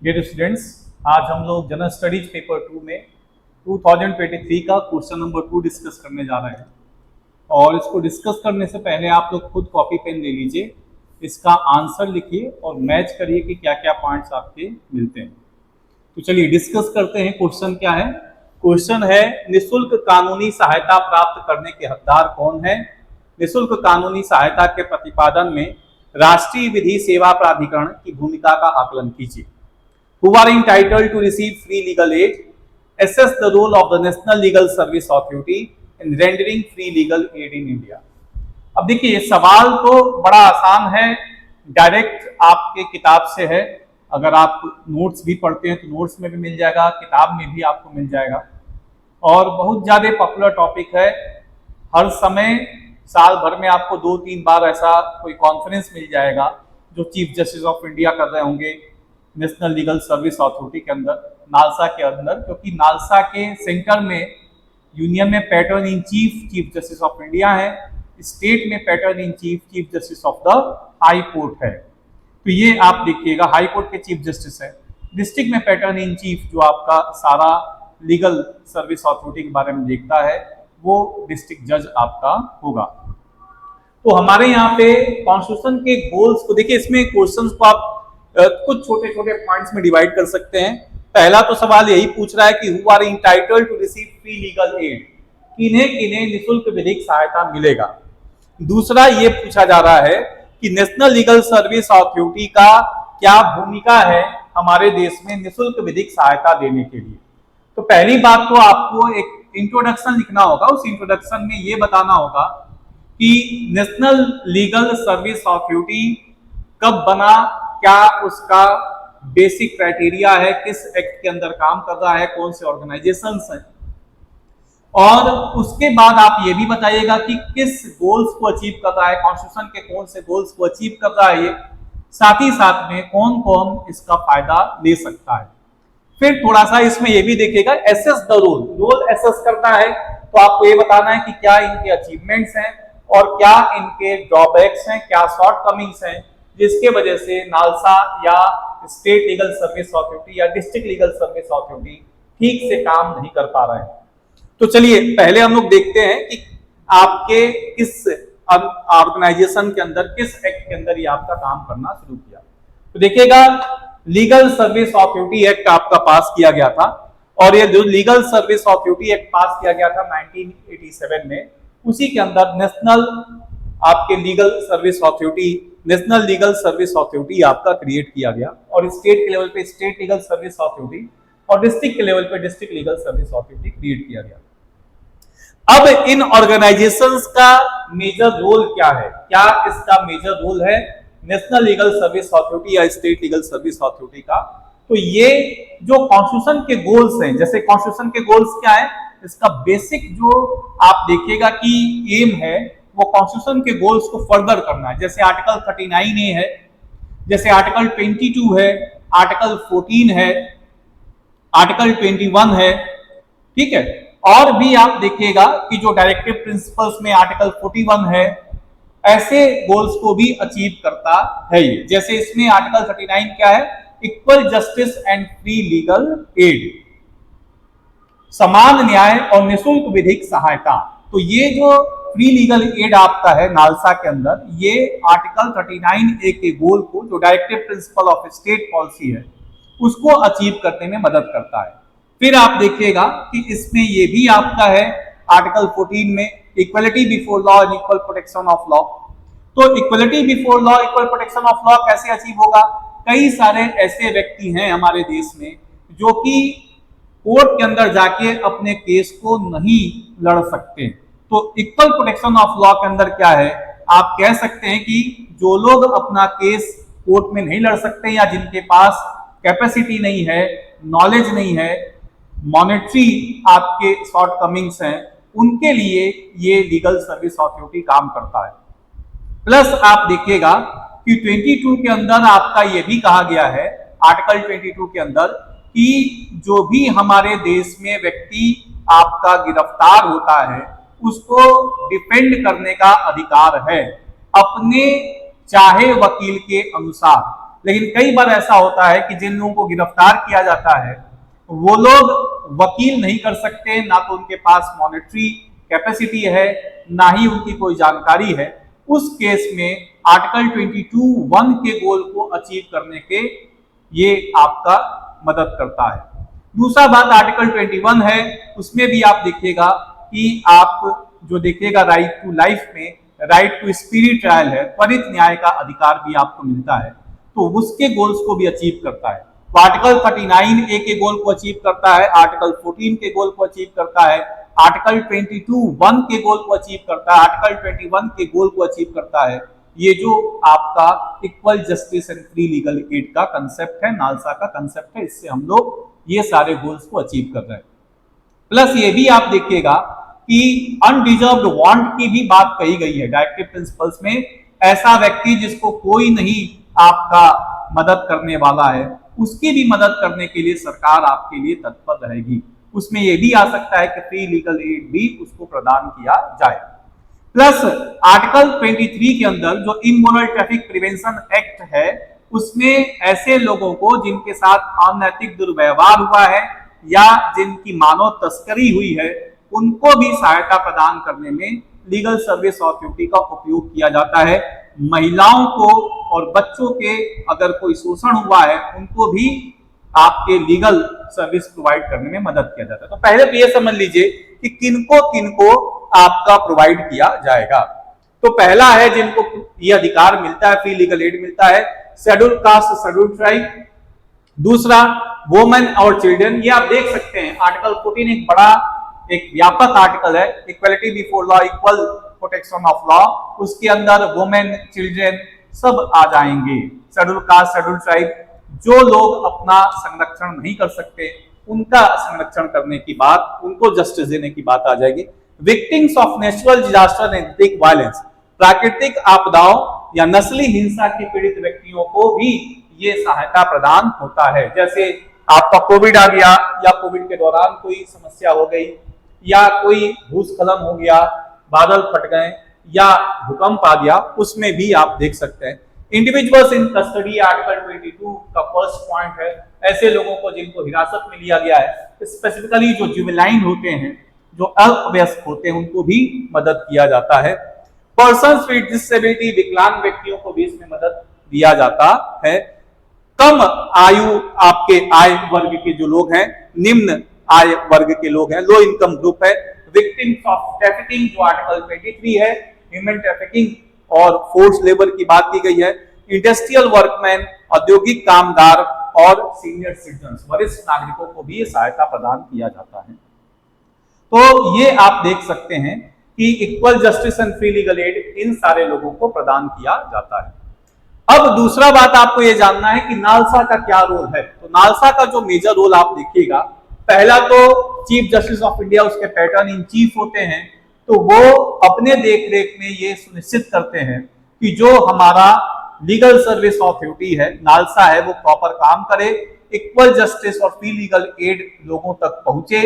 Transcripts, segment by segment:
Dear students, आज हम लोग जनरल स्टडीज पेपर 2 में 2023 का क्वेश्चन नंबर 2 डिस्कस करने जा रहे हैं। और इसको डिस्कस करने से पहले आप लोग खुद कॉपी पेन ले लीजिए, इसका आंसर लिखिए और मैच करिए कि क्या क्या पॉइंट्स आपके मिलते हैं। तो चलिए डिस्कस करते हैं। क्वेश्चन क्या है? क्वेश्चन है, निःशुल्क कानूनी सहायता प्राप्त करने के हकदार कौन है? निःशुल्क कानूनी सहायता के प्रतिपादन में राष्ट्रीय विधि सेवा प्राधिकरण की भूमिका का आकलन कीजिए। Who are entitled to receive free legal aid? Assess the role of the National Legal Service Authority in rendering free legal aid in India. अब देखिए, सवाल तो बड़ा आसान है, डायरेक्ट आपके किताब से है। अगर आप नोट्स भी पढ़ते हैं तो नोट्स में भी मिल जाएगा, किताब में भी आपको मिल जाएगा। और बहुत ज़्यादा पॉपुलर टॉपिक है। हर समय साल भर में आपको 2-3 बार ऐसा कोई कॉन्फ्रेंस मिल जाएगा जो चीफ जस्टिस ऑफ इंडिया कर रहे होंगे नेशनल लीगल सर्विस अथॉरिटी के अंदर, नालसा के अंदर, क्योंकि नालसा के सेंटर में यूनियन में pattern in chief chief justice of India है, स्टेट में pattern in chief chief justice of the high court है। तो ये आप देखिएगा, हाई कोर्ट के चीफ जस्टिस है। डिस्ट्रिक्ट में पैटर्न इन चीफ जो आपका सारा लीगल सर्विस अथॉरिटी के बारे में देखता है वो डिस्ट्रिक्ट जज आपका होगा। तो हमारे यहाँ पे कॉन्स्टिट्यूशन के गोल्स को देखिए, इसमें क्वेश्चंस को आप कुछ छोटे छोटे पॉइंट्स में डिवाइड कर सकते हैं। पहला तो सवाल यही पूछ रहा है कि who are entitled to receive free legal aid, किन्हें किन्हें निःशुल्क विधिक सहायता मिलेगा। दूसरा ये पूछा जा रहा है कि नेशनल लीगल सर्विस अथॉरिटी का क्या भूमिका है हमारे देश में निःशुल्क विधिक सहायता देने के लिए। तो पहली बात तो आपको एक इंट्रोडक्शन लिखना होगा। उस इंट्रोडक्शन में ये बताना होगा कि नेशनल लीगल सर्विस अथॉरिटी कब बना, क्या उसका बेसिक क्राइटेरिया है, किस एक्ट के अंदर काम कर रहा है, कौन से ऑर्गेनाइजेशंस हैं, और उसके बाद आप ये भी बताइएगा कि किस गोल्स को अचीव कर रहा है, कॉन्स्टिट्यूशन के कौन से गोल्स को अचीव कर रहा है ये, साथ ही साथ में कौन कौन इसका फायदा ले सकता है। फिर थोड़ा सा इसमें ये भी देखिएगा, एसेस द रोल एसेस करना है तो आपको ये बताना है कि क्या इनके अचीवमेंट्स हैं और क्या इनके ड्रॉबैक्स हैं, क्या शॉर्ट कमिंग्स हैं, जिसके वजह से नालसा या स्टेट लीगल सर्विस अथॉरिटी या डिस्ट्रिक्ट लीगल सर्विस अथॉरिटी ठीक से काम नहीं कर पा रहे हैं। तो चलिए पहले हम लोग देखते हैं कि आपके किस ऑर्गेनाइजेशन के अंदर, किस एक्ट के अंदर ये आपका काम करना शुरू किया। तो देखिएगा, लीगल सर्विस अथॉरिटी एक्ट आपका पास किया गया था, और ये जो लीगल सर्विस अथॉरिटी एक्ट पास किया गया था 1987 में, उसी के अंदर नेशनल आपके legal service authority, national legal service authority आपका क्रिएट किया गया, और स्टेट के लेवल पे स्टेट लीगल सर्विस अथॉरिटी और डिस्ट्रिक्ट के लेवल पे district legal service authority create किया गया। अब इन ऑर्गेनाइजेशंस का मेजर रोल क्या है? क्या इसका मेजर रोल है नेशनल लीगल सर्विस अथॉरिटी या स्टेट लीगल सर्विस अथॉरिटी का? तो ये जो कॉन्स्टिट्यूशन के गोल्स हैं, जैसे कॉन्स्टिट्यूशन के गोल्स क्या है, इसका बेसिक जो आप देखिएगा कि एम है वो कॉन्स्टिट्यूशन के गोल्स को फर्दर करना है। जैसे आर्टिकल 39A है, जैसे आर्टिकल 22 है, आर्टिकल 14 है, आर्टिकल 21 है, ठीक है। और भी आप देखिएगा कि जो डायरेक्टिव प्रिंसिपल्स में आर्टिकल 41 है, ऐसे गोल्स को भी अचीव करता है ये। जैसे इसमें आर्टिकल 39 क्या है? Equal justice and free legal add, समान न्याय और निःशुल्क विधिक सहायता। तो ये जो फ्री लीगल एड आपका है नालसा के अंदर, ये आर्टिकल 39A के गोल को, जो directive principle of state policy है, उसको अचीव करने में मदद करता है। फिर आप देखिएगा कि इसमें ये भी आपका है आर्टिकल 14 में, equality before law and equal protection of law. तो equality before law, equal protection of law कैसे अचीव होगा? कई सारे ऐसे व्यक्ति हैं हमारे देश में जो कि कोर्ट के अंदर जाके अपने केस को नहीं लड़ सकते। तो इक्वल प्रोटेक्शन ऑफ लॉ के अंदर क्या है, आप कह सकते हैं कि जो लोग अपना केस कोर्ट में नहीं लड़ सकते या जिनके पास कैपेसिटी नहीं है, नॉलेज नहीं है, मॉनेटरी आपके शॉर्ट कमिंग्स हैं, उनके लिए ये लीगल सर्विस अथॉरिटी काम करता है। प्लस आप देखिएगा कि 22 के अंदर आपका ये भी कहा गया है, आर्टिकल 22 के अंदर, कि जो भी हमारे देश में व्यक्ति आपका गिरफ्तार होता है उसको डिफेंड करने का अधिकार है अपने चाहे वकील के अनुसार। लेकिन कई बार ऐसा होता है कि जिन लोगों को गिरफ्तार किया जाता है वो लोग वकील नहीं कर सकते, ना तो उनके पास मॉनेटरी कैपेसिटी है, ना ही उनकी कोई जानकारी है। उस केस में आर्टिकल 22(1) के गोल को अचीव करने के ये आपका मदद करता है। दूसरा बात आर्टिकल 21 है, उसमें भी आप देखिएगा कि आप जो देखिएगा राइट टू लाइफ में राइट टू स्पीडी ट्रायल है, त्वरित न्याय का अधिकार भी आपको मिलता है, तो उसके गोल्स को भी अचीव करता है। तो आर्टिकल 39A के गोल को अचीव करता है, आर्टिकल 14 के गोल को अचीव करता है, आर्टिकल 22(1) के गोल को अचीव करता है, आर्टिकल 21 के गोल को अचीव करता है। ये जो आपका equal justice and free legal add का कंसेप्ट है, नालसा का कंसेप्ट है, इससे हम लोग ये सारे गोल्स को अचीव कर रहे हैं। प्लस ये भी आप देखिएगा कि अनडिजर्व्ड वांट की भी बात कही गई है डायरेक्टिव प्रिंसिपल्स में। ऐसा व्यक्ति जिसको कोई नहीं आपका मदद करने वाला है, उसकी भी मदद करने के लिए सरकार आपके लिए तत्पर रहेगी। उसमें यह भी आ सकता है कि फ्री लीगल एड भी उसको प्रदान किया जाए। प्लस आर्टिकल 23 के अंदर जो इमोरल ट्रैफिक प्रिवेंशन एक्ट है, उसमें ऐसे लोगों को जिनके साथ अनैतिक दुर्व्यवहार हुआ है या जिनकी मानव तस्करी हुई है, उनको भी सहायता प्रदान करने में लीगल सर्विस अथॉरिटी का उपयोग किया जाता है। महिलाओं को और बच्चों के अगर कोई शोषण हुआ है, उनको भी आपके लीगल सर्विस प्रोवाइड करने में मदद किया जाता है। तो पहले तो ये समझ लीजिए कि किनको किनको आपका प्रोवाइड किया जाएगा। तो पहला है जिनको ये अधिकार मिलता है, फ्री लीगल एड मिलता है, शेड्यूल कास्ट, शेड्यूल ट्राइब। दूसरा वुमेन और चिल्ड्रन, ये आप देख सकते हैं आर्टिकल 14 एक बड़ा एक व्यापक आर्टिकल है, equality before law, equal protection of law. उसके अंदर वुमेन, चिल्ड्रन सब आ जाएंगे। शेड्यूल कास्ट, शेड्यूल ट्राइब, जो लोग अपना संरक्षण नहीं कर सकते उनका संरक्षण करने की बात, उनको जस्टिस देने की बात आ जाएगी। Victims of natural disaster and ethnic violence, प्राकृतिक आपदाओं या नस्ली हिंसा के पीड़ित व्यक्तियों को भी ये सहायता प्रदान होता है। जैसे आपका कोविड आ गया या कोविड के दौरान कोई समस्या हो गई या कोई भूस्खलन हो गया, बादल फट गए या भूकंप आ गया, उसमें भी आप देख सकते हैं। इंडिविजुअल्स इन कस्टडी, आर्टिकल 22 का फर्स्ट पॉइंट है, ऐसे लोगों को जिनको हिरासत में लिया गया है, स्पेसिफिकली जो जुवेनाइल होते हैं, जो अल्पवयस्क होते हैं, उनको भी मदद किया जाता है। पर्सन्स विद डिसेबिलिटी, विकलांग व्यक्तियों को भी इसमें मदद दिया जाता है। कम आयु आपके आय वर्ग के जो लोग हैं, निम्न आय वर्ग के लोग हैं, लो इनकम ग्रुप है। विक्टिम्स ऑफ ट्रैफिकिंग जो आर्टिकल 23 है, ह्यूमन ट्रैफिकिंग और फोर्स लेबर की बात की गई है। इंडस्ट्रियल वर्कमैन, औद्योगिक कामगार और सीनियर सिटीजन, वरिष्ठ नागरिकों को भी सहायता प्रदान किया जाता है। तो ये आप देख सकते हैं कि equal justice and free legal aid इन सारे लोगों को प्रदान किया जाता है। अब दूसरा बात आपको ये जानना है कि नालसा का क्या रोल है। तो नालसा का जो मेजर रोल आप देखिएगा, पहला तो चीफ जस्टिस ऑफ इंडिया उसके पैटर्न इन चीफ होते हैं, तो वो अपने देख रेख में ये सुनिश्चित करते हैं कि जो हमारा लीगल सर्विस अथॉरिटी है, नालसा है, वो प्रॉपर काम करे, इक्वल जस्टिस और फ्री लीगल एड लोगों तक पहुंचे।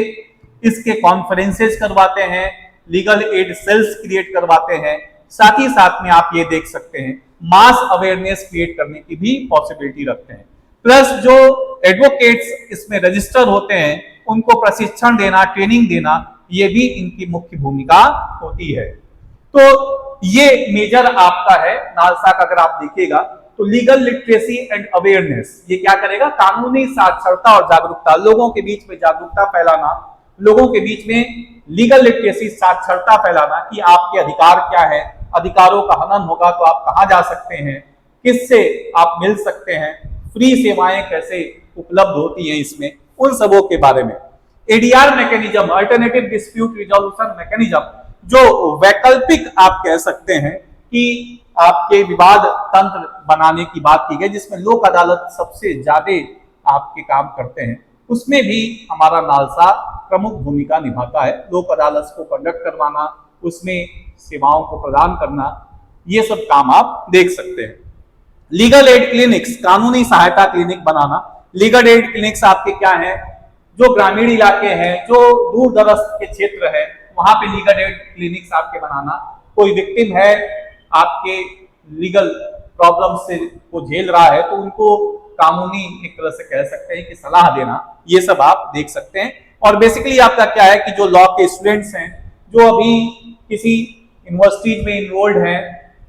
इसके कॉन्फ्रेंसेस करवाते हैं, लीगल एड सेल्स क्रिएट करवाते हैं। साथ ही साथ में आप ये देख सकते हैं मास अवेयरनेस क्रिएट करने की भी पॉसिबिलिटी रखते हैं। प्लस जो एडवोकेट्स इसमें रजिस्टर होते हैं, उनको प्रशिक्षण देना, ट्रेनिंग देना, ये भी इनकी मुख्य भूमिका होती है। तो ये मेजर आपका है नालसा का। अगर आप देखिएगा तो लीगल लिटरेसी एंड अवेयरनेस, ये क्या करेगा, कानूनी साक्षरता और जागरूकता, लोगों के बीच में जागरूकता फैलाना, लोगों के बीच में लीगल लिटरेसी, साक्षरता फैलाना कि आपके अधिकार क्या है, अधिकारों का हनन होगा तो आप कहां जा सकते हैं, किससे आप मिल सकते हैं, फ्री सेवाएं कैसे उपलब्ध होती हैं इसमें, उन सबों के बारे में। ADR mechanism, alternative dispute resolution mechanism, जो वैकल्पिक आप कह सकते हैं कि आपके विवाद तंत्र बनाने की बात की गई, जिसमें लोक अदालत सबसे ज्यादा आपके काम करते हैं, उसमें भी हमारा नालसा प्रमुख भूमिका निभाता है। लोक अदालत को कंडक्ट करवाना, उसमें सेवाओं को प्रदान करना, ये सब काम आप देख सकते हैं। लीगल एड क्लिनिक्स, कानूनी सहायता क्लिनिक बनाना। लीगल एड क्लिनिक्स आपके क्या हैं, जो ग्रामीण इलाके हैं, जो दूर दराज के क्षेत्र है, वहां पे लीगल एड क्लिनिक्स आपके बनाना। कोई विक्टिम है, आपके लीगल प्रॉब्लम से को झेल रहा है, तो उनको कानूनी एक तरह से कह सकते हैं कि सलाह देना, ये सब आप देख सकते हैं। और बेसिकली आपका क्या है कि जो लॉ के स्टूडेंट्स हैं, जो अभी किसी यूनिवर्सिटीज में इनरोल्ड हैं,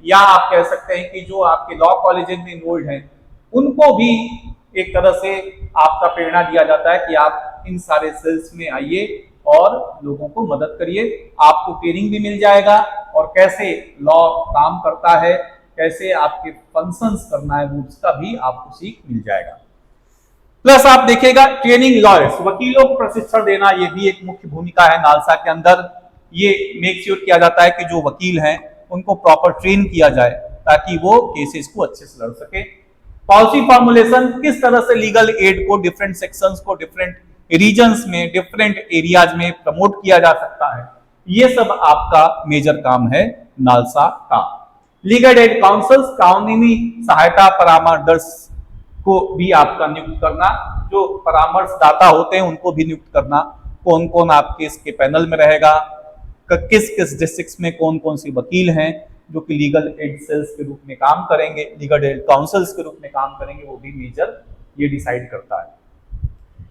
या आप कह सकते हैं कि जो आपके लॉ कॉलेजेस में इनरोल्ड हैं, उनको भी एक तरह से आपका प्रेरणा दिया जाता है कि आप इन सारे सेल्स में आइए और लोगों को मदद करिए। आपको ट्रेनिंग भी मिल जाएगा और कैसे लॉ काम करता है, कैसे आपके फंक्शंस करना है, रूल्स का भी आपको सीख मिल जाएगा। प्लस आप देखिएगा ट्रेनिंग लॉयर्स, वकीलों को प्रशिक्षण देना, ये भी एक मुख्य भूमिका है नालसा के अंदर। ये मेक श्योर किया जाता है कि जो वकील हैं उनको प्रॉपर ट्रेन किया जाए ताकि वो केसेस को अच्छे से लड़ सके। पॉलिसी फॉर्मुलेशन, किस तरह से लीगल एड को डिफरेंट सेक्शंस को डिफरेंट रीजन्स में, डिफरेंट एरियाज में प्रमोट किया जा सकता है, ये सब आपका मेजर काम है नालसा का। लीगल एड काउंसिल्स, कानूनी सहायता परामर्श को भी आपका नियुक्त करना, जो परामर्शदाता होते हैं उनको भी नियुक्त करना, कौन कौन आपके इसके पैनल में रहेगा, किस किस डिस्ट्रिक्ट्स में कौन कौन से वकील हैं जो कि लीगल एड सेल्स के रूप में काम करेंगे, लीगल एड काउंसिल्स के रूप में काम करेंगे, वो भी मेजर ये डिसाइड करता है।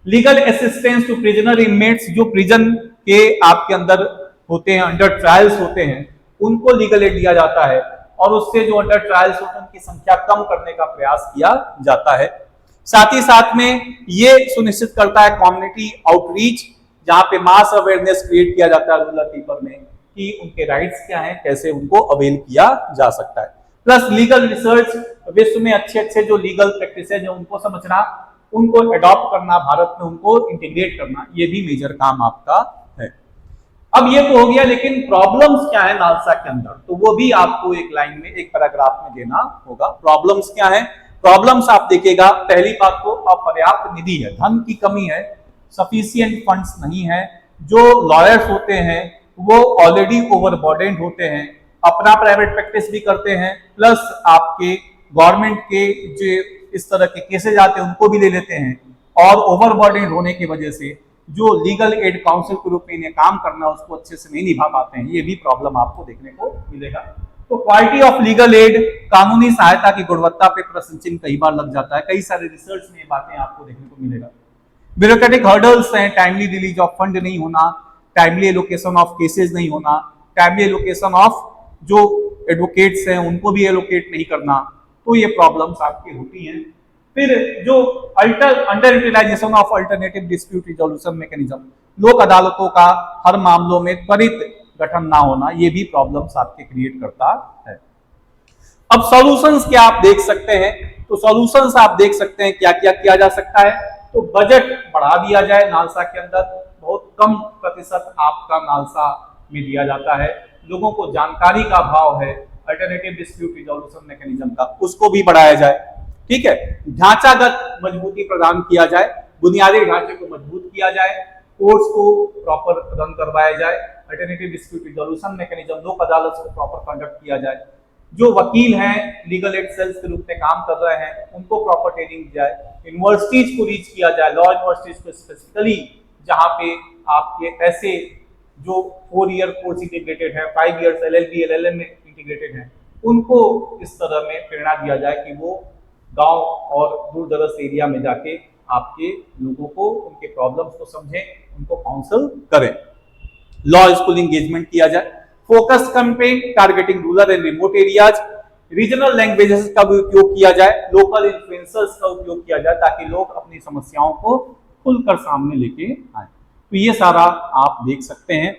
Legal assistance to prisoner inmates, जो प्रिजन के आपके अंदर होते हैं, अंडर ट्रायल्स होते हैं, उनको लीगल एड दिया जाता है और उससे जो अंडर ट्रायल्स होते हैं उनकी संख्या कम करने का प्रयास किया जाता है। साथ ही साथ में ये सुनिश्चित करता है कम्युनिटी आउटरीच, जहां पे मास अवेयरनेस क्रिएट किया जाता है रूरल पीपल में कि उनके राइट्स क्या हैं, कैसे उनको अवेल किया जा सकता है। प्लस लीगल रिसर्च, विश्व में अच्छे अच्छे जो लीगल प्रैक्टिसेस हैं उनको समझना, उनको अडॉप्ट करना, भारत में उनको इंटीग्रेट करना, ये भी मेजर काम आपका है। अब ये तो हो गया, लेकिन प्रॉब्लम्स क्या है नालसा के अंदर, तो वो भी आपको एक लाइन में, एक पैराग्राफ में देना होगा। प्रॉब्लम्स क्या है? प्रॉब्लम्स आप देखिएगा, पहली बात तो अपर्याप्त निधि है, धन की कमी है, सफिशिएंट फंड्स नहीं है, जो लॉयर्स होते हैं वो ऑलरेडी ओवरबर्डेंड होते हैं, अपना प्राइवेट प्रैक्टिस भी करते हैं, प्लस आपके गवर्नमेंट के जो इस तरह के केसेज आते हैं उनको भी ले लेते हैं, और ओवरबर्डेंड होने की वजह से जो लीगल एड काउंसिल के रूप में इन्हें काम करना है उसको अच्छे से नहीं निभा पाते हैं, ये भी प्रॉब्लम आपको देखने को मिलेगा। तो क्वालिटी ऑफ लीगल एड, कानूनी सहायता की गुणवत्ता पे प्रश्न चिन्ह कई बार लग जाता है, कई सारे रिसर्च में ये बातें आपको देखने को मिलेगा। ब्यूरोक्रेटिक हर्डल्स हैं, टाइमली रिलीज ऑफ फंड नहीं होना, टाइमली एलोकेशन ऑफ केसेस नहीं होना, टाइमली एलोकेशन ऑफ जो एडवोकेट्स हैं उनको भी एलोकेट नहीं करना, तो ये प्रॉब्लम्स आपकी होती हैं। फिर जो under utilization of alternative dispute resolution mechanism, लोक अदालतों का हर मामलों में त्वरित गठन ना होना, ये भी प्रॉब्लम्स आपके क्रिएट करता है। अब सॉल्यूशंस क्या आप देख सकते हैं, तो सॉल्यूशंस आप देख सकते हैं क्या क्या किया जा सकता है। तो बजट बढ़ा दिया जाए नालसा के अंदर, बहुत कम प्रतिशत आपका नालसा में दिया जाता है, लोगों को जानकारी का अभाव है अल्टरनेटिव डिस्प्यूट रिजोल्यूशन मैकेनिज्म का, उसको भी बढ़ाया जाए। ठीक है, ढांचागत मजबूती प्रदान किया जाए, बुनियादी ढांचे को मजबूत किया जाए, कोर्ट्स को प्रॉपर रन करवाया जाए, अल्टरनेटिव डिस्प्यूट रिजोल्यूशन मैकेनिज्म, लोक अदालत को प्रॉपर कंडक्ट किया जाए, जो वकील हैं लीगल एड सेल्स के रूप में काम कर रहे हैं उनको प्रॉपर ट्रेनिंग दी जाए, यूनिवर्सिटीज को रीच किया जाए, लॉ यूनिवर्सिटीज को स्पेसिफिकली, जहां पे आपके ऐसे जो 4 ईयर कोर्स इंटीग्रेटेड है, 5 इयर्स LLB LLM में इंटीग्रेटेड है, उनको इस तरह में प्रेरणा दिया जाए कि वो गांव और दूर दराज एरिया में जाके आपके लोगों को, उनके प्रॉब्लम्स को समझें, उनको काउंसल करें। लॉ स्कूल एंगेजमेंट किया जाए, focus campaign targeting rural and remote areas, regional languages का भी उपयोग किया जाए, लोकल इन्फ्लुएंसर्स का उपयोग किया जाए ताकि लोग अपनी समस्याओं को खुलकर सामने लेके आए। तो ये सारा आप देख सकते हैं।